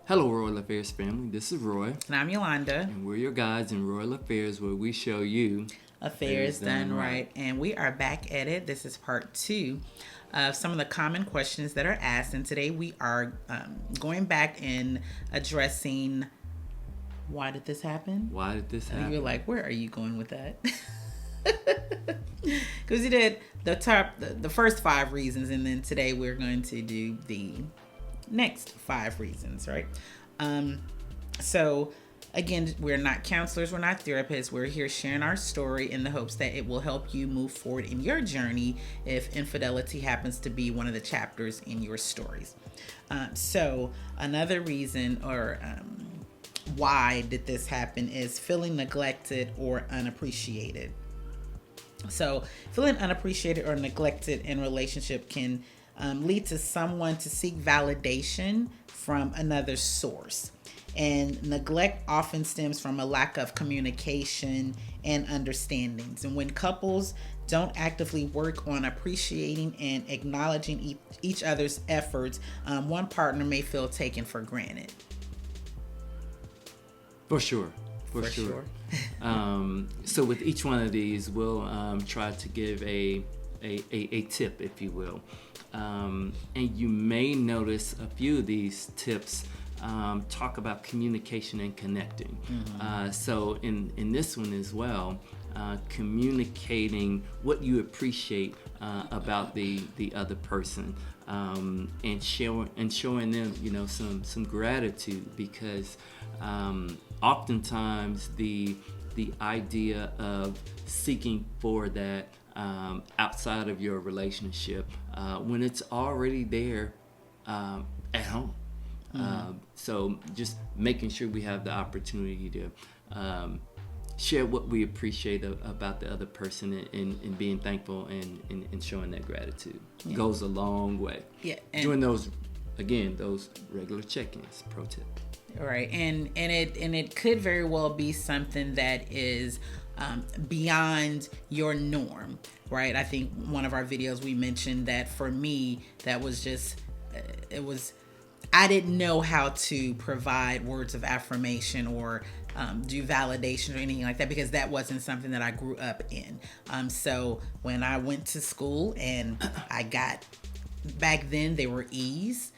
Hello, Royal Affairs family. This is Roy, And I'm Yolanda. and we're your guides in Royal Affairs, where we show you Affairs done right. And we are back at it. This is part two of some of the common questions that are asked. And today we are going back and addressing why did this happen? Why did this happen? And you're like, where are you going with that? Because you did the first 5 reasons, and then today we're going to do the next 5 reasons, right? So again, we're not counselors, we're not therapists. We're here sharing our story in the hopes that it will help you move forward in your journey if infidelity happens to be one of the chapters in your stories. So another reason or why did this happen is feeling neglected or unappreciated. So feeling unappreciated or neglected in relationship can lead to someone to seek validation from another source. And neglect often stems from a lack of communication and understandings. And when couples don't actively work on appreciating and acknowledging each other's efforts, one partner may feel taken for granted. For sure. So with each one of these, we'll try to give a tip, if you will. And you may notice a few of these tips talk about communication and connecting. Mm-hmm. So in this one as well, communicating what you appreciate about the other person, and showing them some gratitude, because oftentimes the idea of seeking for that outside of your relationship, when it's already there at home. So just making sure we have the opportunity to share what we appreciate about the other person, and being thankful and showing that gratitude goes a long way. Yeah, doing those regular check-ins. Pro tip. Right, and it could very well be something that is beyond your norm, right? I think one of our videos we mentioned that for me, that was just I didn't know how to provide words of affirmation or do validation or anything like that, because that wasn't something that I grew up in. So when I went to school and I got, back then they were E's,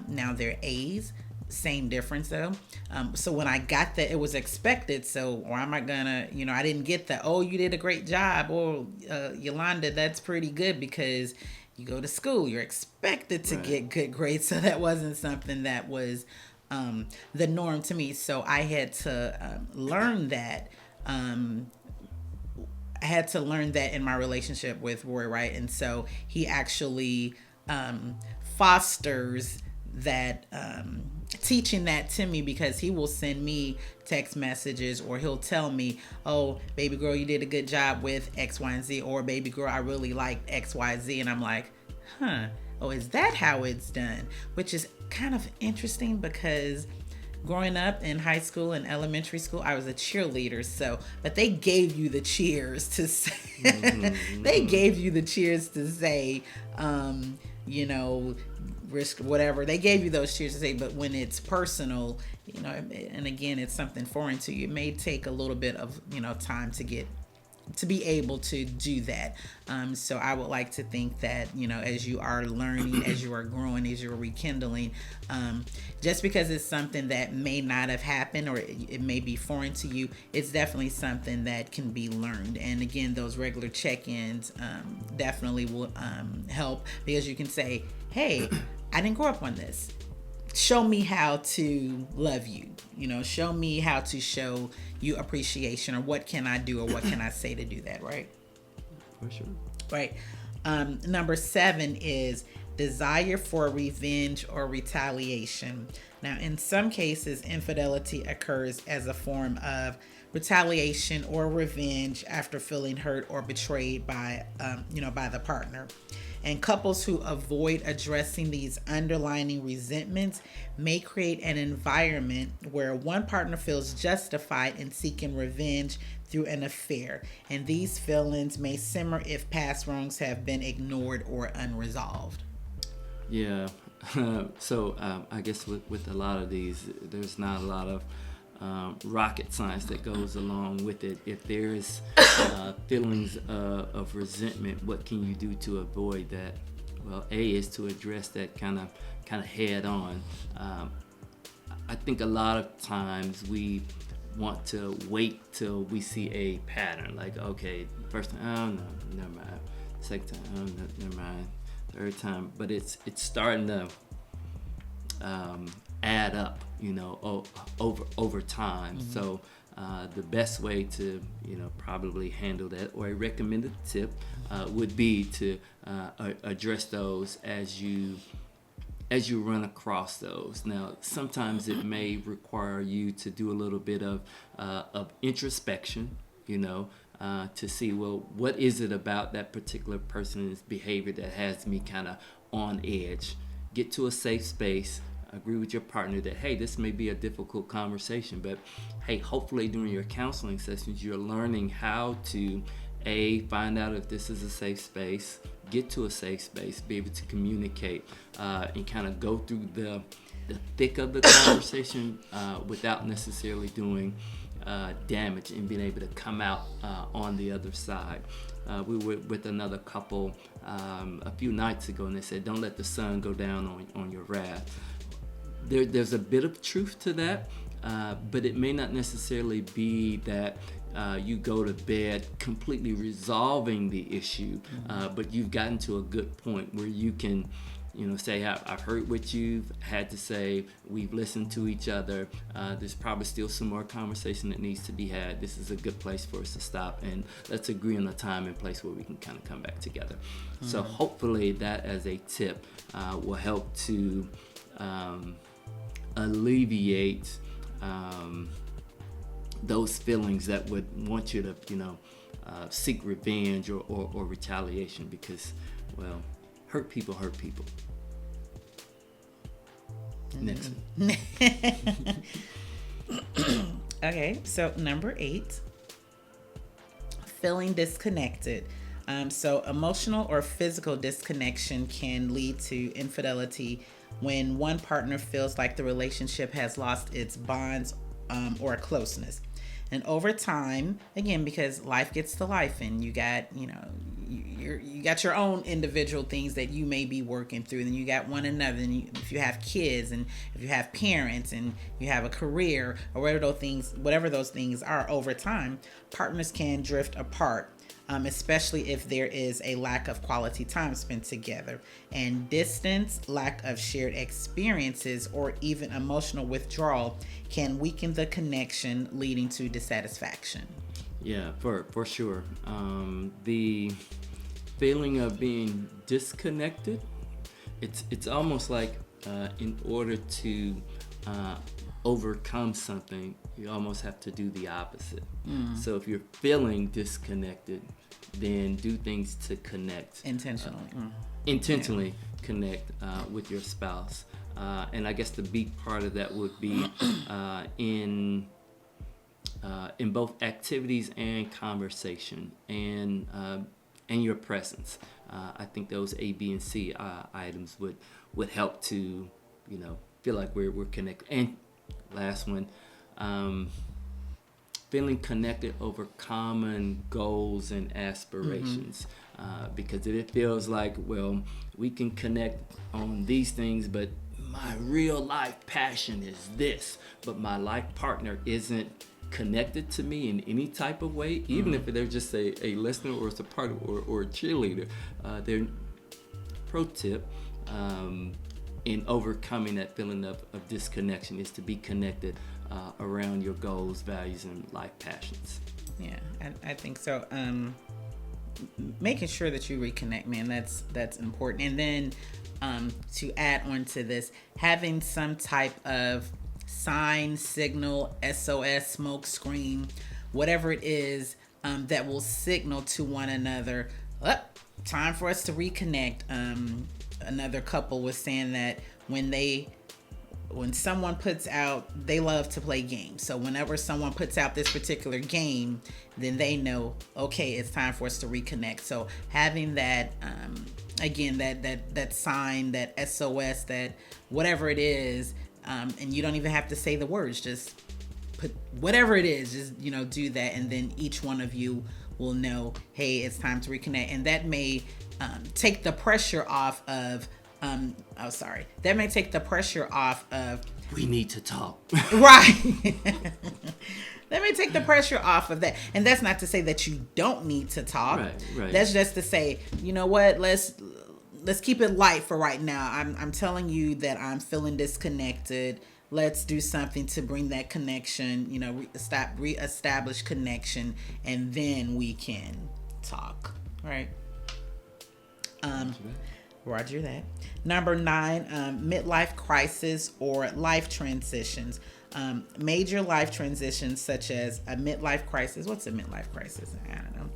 now they're A's. Same difference though. So when I got that, it was expected. So why am I gonna, I didn't get the, oh, you did a great job, or Yolanda, that's pretty good, because you go to school, you're expected to get good grades. So that wasn't something that was the norm to me. So I had to learn that. I had to learn that in my relationship with Roy, right? And so he actually fosters that, teaching that to me, because he will send me text messages, or he'll tell me, oh, baby girl, you did a good job with X, Y, and Z, or baby girl, I really liked X, Y, Z. And I'm like, oh, is that how it's done? Which is kind of interesting, because growing up in high school and elementary school, I was a cheerleader. So, but they gave you the cheers to say, they gave you the cheers to say, risk whatever. They gave you those cheers to say, but when it's personal, and again, it's something foreign to you, it may take a little bit of, time to be able to do that. So I would like to think that, as you are learning, as you are growing, as you're rekindling, just because it's something that may not have happened, or it may be foreign to you, it's definitely something that can be learned. And again, those regular check-ins definitely will help, because you can say, hey, I didn't grow up on this. Show me how to love you. Show me how to show you appreciation, or what can I do, or what can I say to do that, right? For sure. Right. Number 7 is desire for revenge or retaliation. Now, in some cases, infidelity occurs as a form of retaliation or revenge after feeling hurt or betrayed by the partner. And couples who avoid addressing these underlying resentments may create an environment where one partner feels justified in seeking revenge through an affair. And these feelings may simmer if past wrongs have been ignored or unresolved. Yeah. I guess with a lot of these, there's not a lot of rocket science that goes along with it. If there's feelings of resentment, what can you do to avoid that? Well, A is to address that kind of head on. I think a lot of times we want to wait till we see a pattern. Like, okay, first time, oh no, never mind. Second time, oh no, never mind. Third time, but it's starting to add up, over time. Mm-hmm. So the best way to, probably handle that, or a recommended tip, would be to address those as you run across those. Now, sometimes it may require you to do a little bit of introspection, to see, well, what is it about that particular person's behavior that has me kind of on edge? Get to a safe space. Agree with your partner that, hey, this may be a difficult conversation, but hey, hopefully during your counseling sessions, you're learning how to find out if this is a safe space, get to a safe space, be able to communicate, and kind of go through the thick of the conversation without necessarily doing damage, and being able to come out on the other side. We were with another couple a few nights ago, and they said, don't let the sun go down on your wrath. There's a bit of truth to that, but it may not necessarily be that you go to bed completely resolving the issue, but you've gotten to a good point where you can, say, I've heard what you've had to say, we've listened to each other, there's probably still some more conversation that needs to be had. This is a good place for us to stop, and let's agree on a time and place where we can kind of come back together. Mm-hmm. So hopefully that, as a tip, will help to alleviate those feelings that would want you to, seek revenge or retaliation, because, well, hurt people hurt people. Next. Okay, so number 8, feeling disconnected. So emotional or physical disconnection can lead to infidelity when one partner feels like the relationship has lost its bonds or closeness. And over time, again, because life gets to life, and you got, you got your own individual things that you may be working through, and you got one another, and if you have kids, and if you have parents, and you have a career, or whatever those things are, over time, partners can drift apart. Especially if there is a lack of quality time spent together, and distance, lack of shared experiences, or even emotional withdrawal can weaken the connection, leading to dissatisfaction. Yeah, for sure. The feeling of being disconnected, it's almost like in order to overcome something, you almost have to do the opposite. So if you're feeling disconnected, then do things to connect intentionally. Connect with your spouse, and I guess the big part of that would be in both activities and conversation, and your presence. I think those A, B, and C items would help to feel like we're connected. And last one, feeling connected over common goals and aspirations. Because if it feels like, well, we can connect on these things, but my real life passion is this, but my life partner isn't connected to me in any type of way, even if they're just a listener or a supporter or a cheerleader, their pro tip in overcoming that feeling of disconnection is to be connected around your goals, values, and life passions. Yeah, I think so. Making sure that you reconnect, man, that's important. And then to add on to this, having some type of sign, signal, SOS, smoke screen, whatever it is, that will signal to one another, time for us to reconnect. Another couple was saying that when they when someone puts out, they love to play games. So whenever someone puts out this particular game, then they know, okay, it's time for us to reconnect. So having that, again, that sign, that SOS, that whatever it is, and you don't even have to say the words, just put whatever it is, just, do that. And then each one of you will know, hey, it's time to reconnect. And that may take the pressure off of, that may take the pressure off of, we need to talk. Right. That may take the pressure off of that. And that's not to say that you don't need to talk. Right. That's just to say, you know what, let's keep it light for right now. I'm telling you that I'm feeling disconnected. Let's do something to bring that connection, reestablish connection, and then we can talk. Right. Roger that. Number 9, midlife crisis or life transitions. Major life transitions such as a midlife crisis. What's a midlife crisis? I don't know.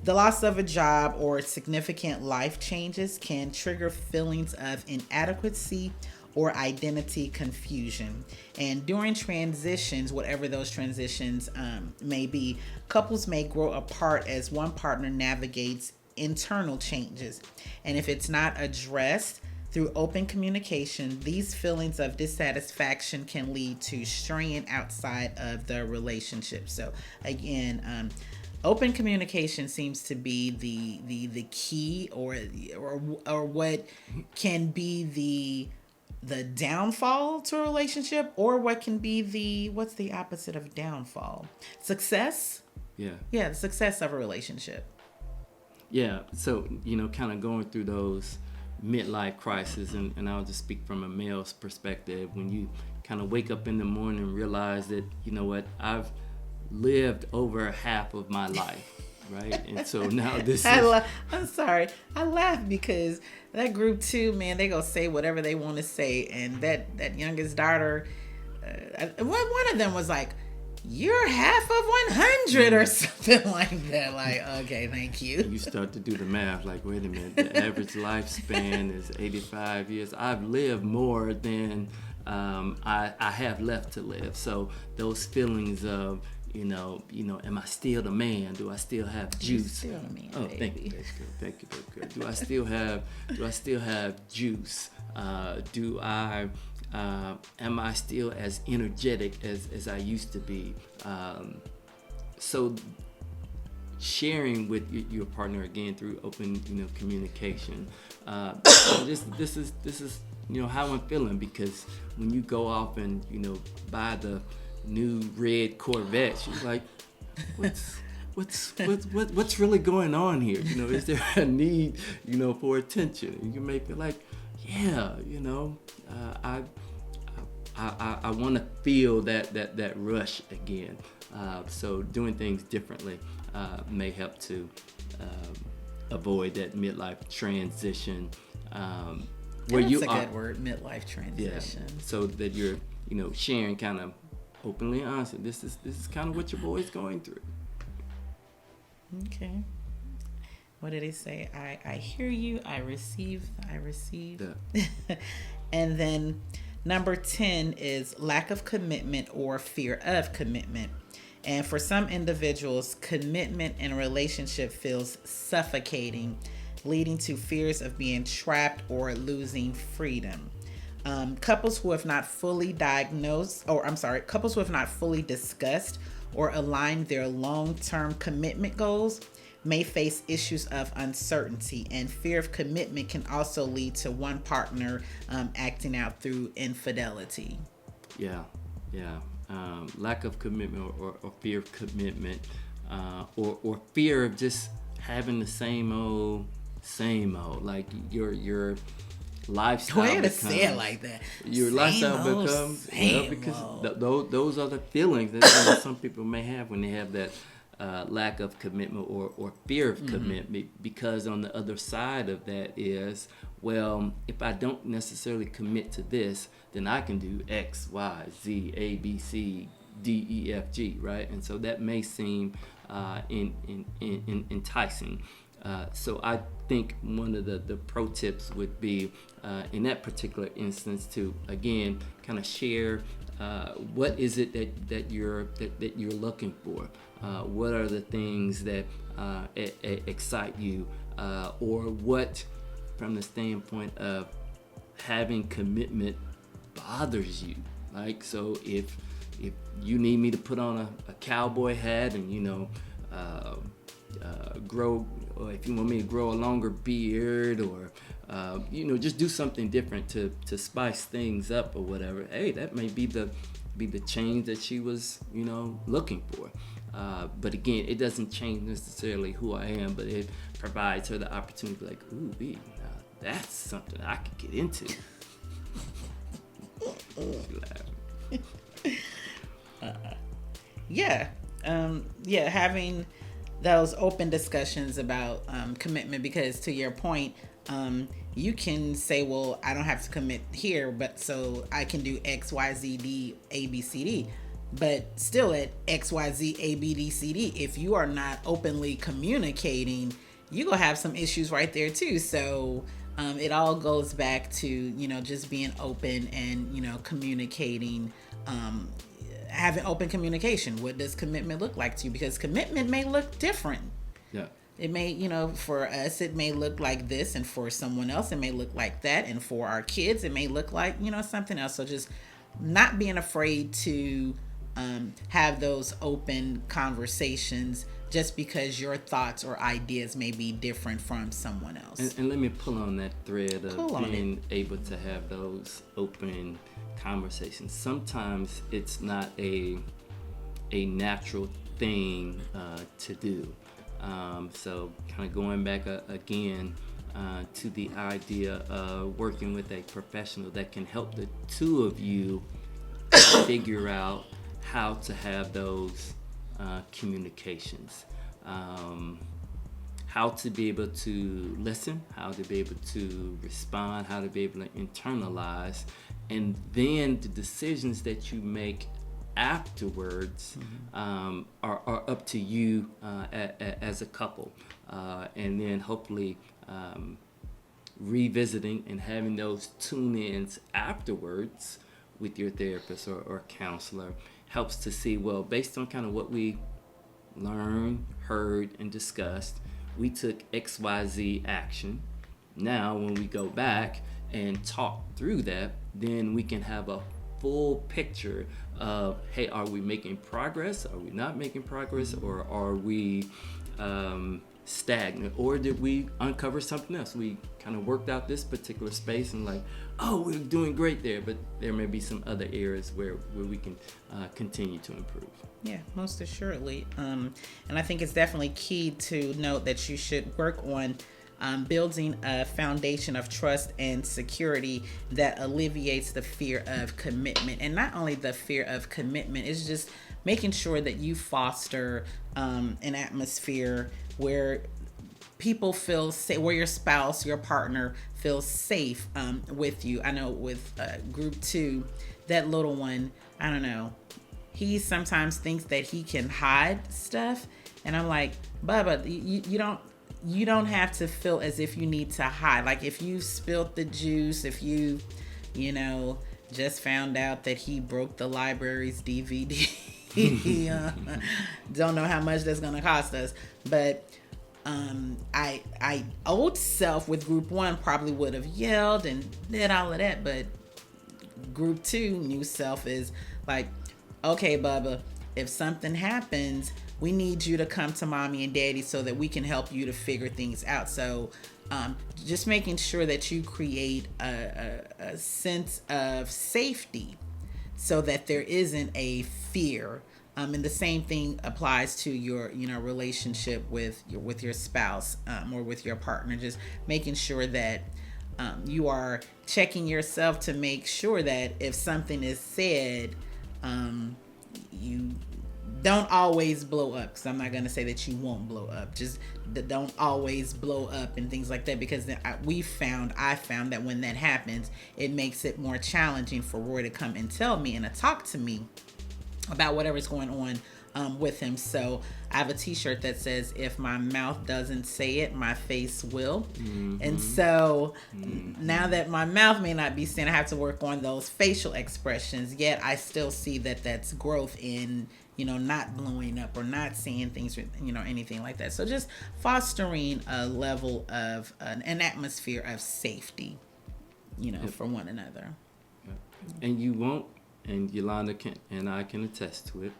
The loss of a job or significant life changes can trigger feelings of inadequacy or identity confusion. And during transitions, whatever those transitions may be, couples may grow apart as one partner navigates internal changes. And if it's not addressed through open communication, these feelings of dissatisfaction can lead to strain outside of the relationship. So again, open communication seems to be the key, or what can be the downfall to a relationship, or what can be what's the opposite of downfall? Success? Yeah, the success of a relationship. Yeah, so, kind of going through those midlife crises, and I'll just speak from a male's perspective. When you kind of wake up in the morning and realize that, I've lived over half of my life, right? And so now this I'm sorry. I laugh because that group too, man, they go say whatever they want to say. And that youngest daughter, one of them was like, you're half of 100 or something like that. Like, okay, thank you. You start to do the math, like, wait a minute, the average lifespan is 85 years. I've lived more than I have left to live. So those feelings of, am I still the man? Do I still have juice? You're still the man, oh, baby. Thank you. That's good. Do I still have juice? Am I still as energetic as I used to be? So sharing with your partner again through open, communication. This is how I'm feeling, because when you go off and buy the new red Corvette, you're like, what's really going on here? Is there a need for attention? And you may feel like, yeah, I want to feel that rush again. So doing things differently may help to avoid that midlife transition. Where That's you a are, good word, midlife transition. Yeah, so that you're sharing kind of openly and honestly. This is kind of what your boy's going through. Okay. What did he say? I hear you. I receive. Yeah. And then number 10 is lack of commitment or fear of commitment. And for some individuals, commitment in a relationship feels suffocating, leading to fears of being trapped or losing freedom. Couples who have not fully discussed or aligned their long-term commitment goals may face issues of uncertainty, and fear of commitment can also lead to one partner acting out through infidelity. Yeah. Lack of commitment or fear of commitment, or fear of just having the same old, like your lifestyle. Why you gotta say it like that? Your same lifestyle old, becomes because those are the feelings that some people may have when they have that lack of commitment or fear of commitment. Because on the other side of that is, well, if I don't necessarily commit to this, then I can do X, Y, Z, A, B, C, D, E, F, G, right? And so that may seem enticing. So I think one of the pro tips would be in that particular instance to again kind of share what is it that you're looking for. What are the things that excite you, or what, from the standpoint of having commitment, bothers you. Like, so if you need me to put on a cowboy hat and grow, or if you want me to grow a longer beard, or just do something different to spice things up or whatever, hey, that may be the change that she was looking for. But again, it doesn't change necessarily who I am, but it provides her the opportunity to be like, ooh, that's something I could get into. Having those open discussions about commitment, because to your point, you can say, well, I don't have to commit here, but so I can do X, Y, Z, D, A, B, C, D. But still at X, Y, Z, A, B, D, C, D, if you are not openly communicating, you're going to have some issues right there too. So it all goes back to, just being open and, communicating, having open communication. What does commitment look like to you? Because commitment may look different. Yeah. It may, for us, it may look like this, and for someone else, it may look like that. And for our kids, it may look like, something else. So just not being afraid to have those open conversations, just because your thoughts or ideas may be different from someone else. And let me pull on that thread of being able to have those open conversations. Sometimes it's not a natural thing to do. So kind of going back again to the idea of working with a professional that can help the two of you figure out how to have those communications, how to be able to listen, how to be able to respond, how to be able to internalize, and then the decisions that you make afterwards are up to you as a couple, and then hopefully revisiting and having those tune-ins afterwards with your therapist or counselor helps to see, well, based on kind of what we learned, heard, and discussed, we took XYZ action. Now, when we go back and talk through that, then we can have a full picture of, hey, are we making progress? Are we not making progress? Or are we stagnant? Or did we uncover something else? We kind of worked out this particular space and like, oh, we're doing great there, but there may be some other areas where we can continue to improve. Yeah, most assuredly. And I think it's definitely key to note that you should work on building a foundation of trust and security that alleviates the fear of commitment. And not only the fear of commitment, it's just making sure that you foster an atmosphere where people feel safe, where your spouse, your partner feels safe with you. I know with group 2, that little one, I don't know, he sometimes thinks that he can hide stuff. And I'm like, Bubba, you don't have to feel as if you need to hide. Like if you spilled the juice, if you just found out that he broke the library's DVD, don't know how much that's gonna cost us. But I old self with group 1 probably would have yelled and did all of that, but group 2 new self is like, okay, Bubba, if something happens, we need you to come to mommy and daddy so that we can help you to figure things out. So just making sure that you create a sense of safety so that there isn't a fear. And the same thing applies to your relationship with your spouse or with your partner. Just making sure that you are checking yourself to make sure that if something is said, you don't always blow up, because I'm not going to say that you won't blow up. Just don't always blow up and things like that, because I found that when that happens, it makes it more challenging for Roy to come and tell me and to talk to me about whatever's going on with him. So I have a t-shirt that says, if my mouth doesn't say it, my face will. And so now that my mouth may not be saying, I have to work on those facial expressions, yet I still see that that's growth in, not blowing up or not saying things, anything like that. So just fostering a level of an atmosphere of safety, for one another. And you won't, and Yolanda and I can attest to it,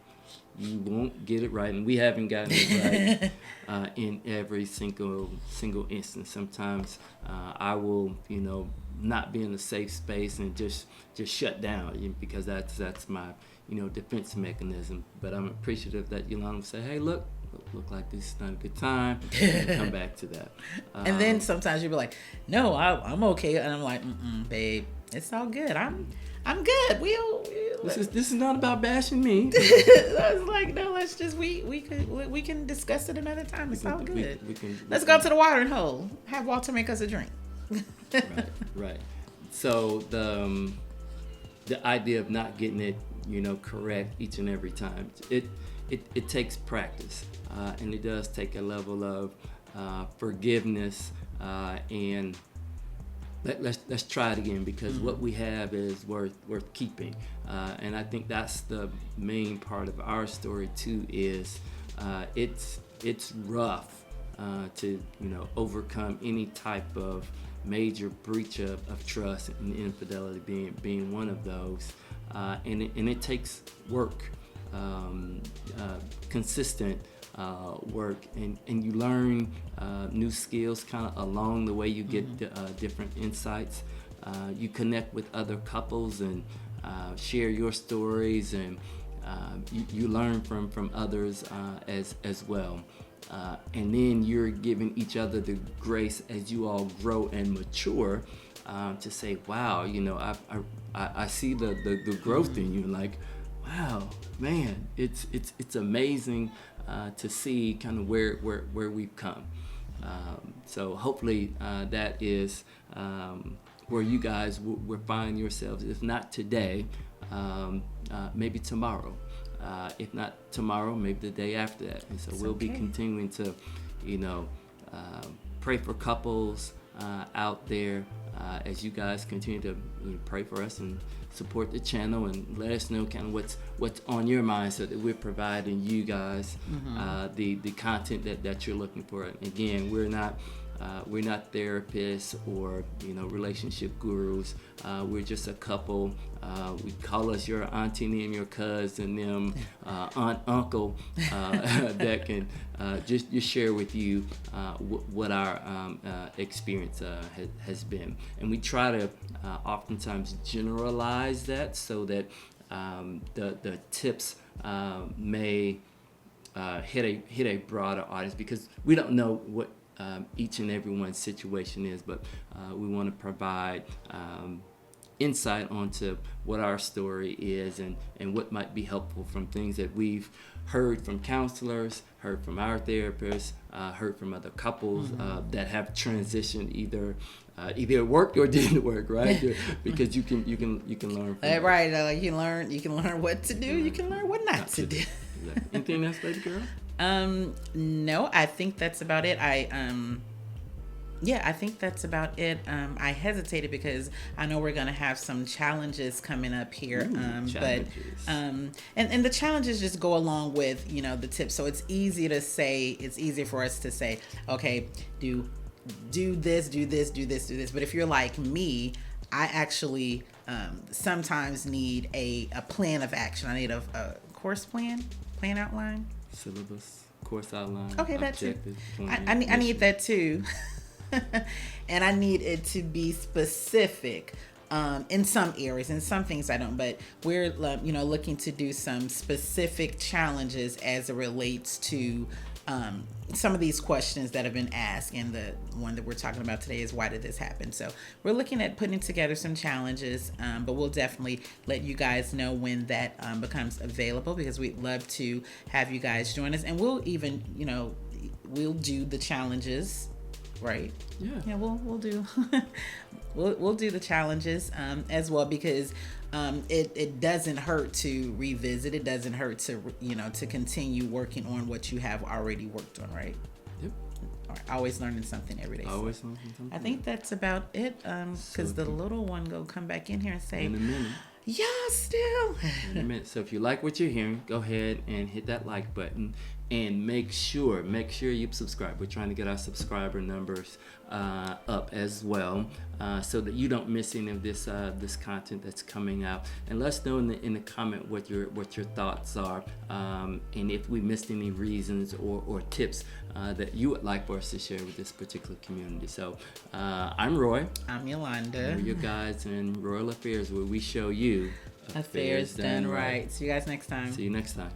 you won't get it right, and we haven't gotten it right in every single instance. Sometimes I will, not be in a safe space and just shut down, because that's my, defense mechanism. But I'm appreciative that Yolanda will say, hey, look like this is not a good time, and come back to that. And then sometimes you'll be like, no, I'm okay, and I'm like, babe, it's all good. I'm good. This is not about bashing me. I was like, no, let's just we can discuss it another time. It's all good. Let's go to the watering hole. Have Walter make us a drink. Right. So the idea of not getting it, correct each and every time, it takes practice, and it does take a level of forgiveness and. Let's try it again, because what we have is worth keeping, and I think that's the main part of our story too. Is it's rough to overcome any type of major breach of trust, and infidelity being one of those, and it takes work, consistent work, and you learn new skills kind of along the way. You get different insights. You connect with other couples and share your stories, and you learn from others as well. And then you're giving each other the grace as you all grow and mature, to say, wow, I see the growth in you. Like, wow, man, it's amazing to see kind of where we've come. So hopefully that is where you guys will find yourselves. If not today, maybe tomorrow. If not tomorrow, maybe the day after that. And so we'll be continuing to, pray for couples out there as you guys continue to pray for us and support the channel, and let us know kind of what's on your mind, so that we're providing you guys the content that you're looking for. And again, we're not therapists or relationship gurus. We're just a couple. We call us your auntie and your cousin, them aunt, uncle, that can just share with you what our experience has been. And we try to oftentimes generalize that, so that the tips may hit a broader audience, because we don't know what each and everyone's situation is, but we want to provide insight onto what our story is, and what might be helpful from things that we've heard from counselors, heard from our therapists, heard from other couples that have transitioned, either it worked or didn't work, right? Because you can learn from right. You can learn what to do. You can learn what not to do. Anything else, baby girl? No, I think that's about it. I think that's about it. I hesitated because I know we're going to have some challenges coming up here. But the challenges just go along with, the tips. So it's easy for us to say, okay, do this. But if you're like me, I actually sometimes need a plan of action. I need a course plan outline. Syllabus, course outline. Okay, that too. I need that too. And I need it to be specific in some areas. In some things I don't, but we're looking to do some specific challenges as it relates to some of these questions that have been asked. And the one that we're talking about today is, why did this happen? So we're looking at putting together some challenges, but we'll definitely let you guys know when that becomes available, because we'd love to have you guys join us. And we'll even, we'll do the challenges, right? Yeah, we'll do we'll do the challenges as well, because it doesn't hurt to revisit. It doesn't hurt to to continue working on what you have already worked on, right? Yep. All right, always learning something every day. Always learning something. I think that's about it. Because the little one go come back in here and say, in a minute. Yeah, still. In a minute. So if you like what you're hearing, go ahead and hit that like button, and make sure you subscribe. We're trying to get our subscriber numbers up as well, so that you don't miss any of this content that's coming out. And let us know in the comment what your thoughts are, and if we missed any reasons or tips that you would like for us to share with this particular community. So I'm Roy. I'm Yolanda. We're your guides in Royal Affairs, where we show you Affairs done right. See you guys next time. See you next time.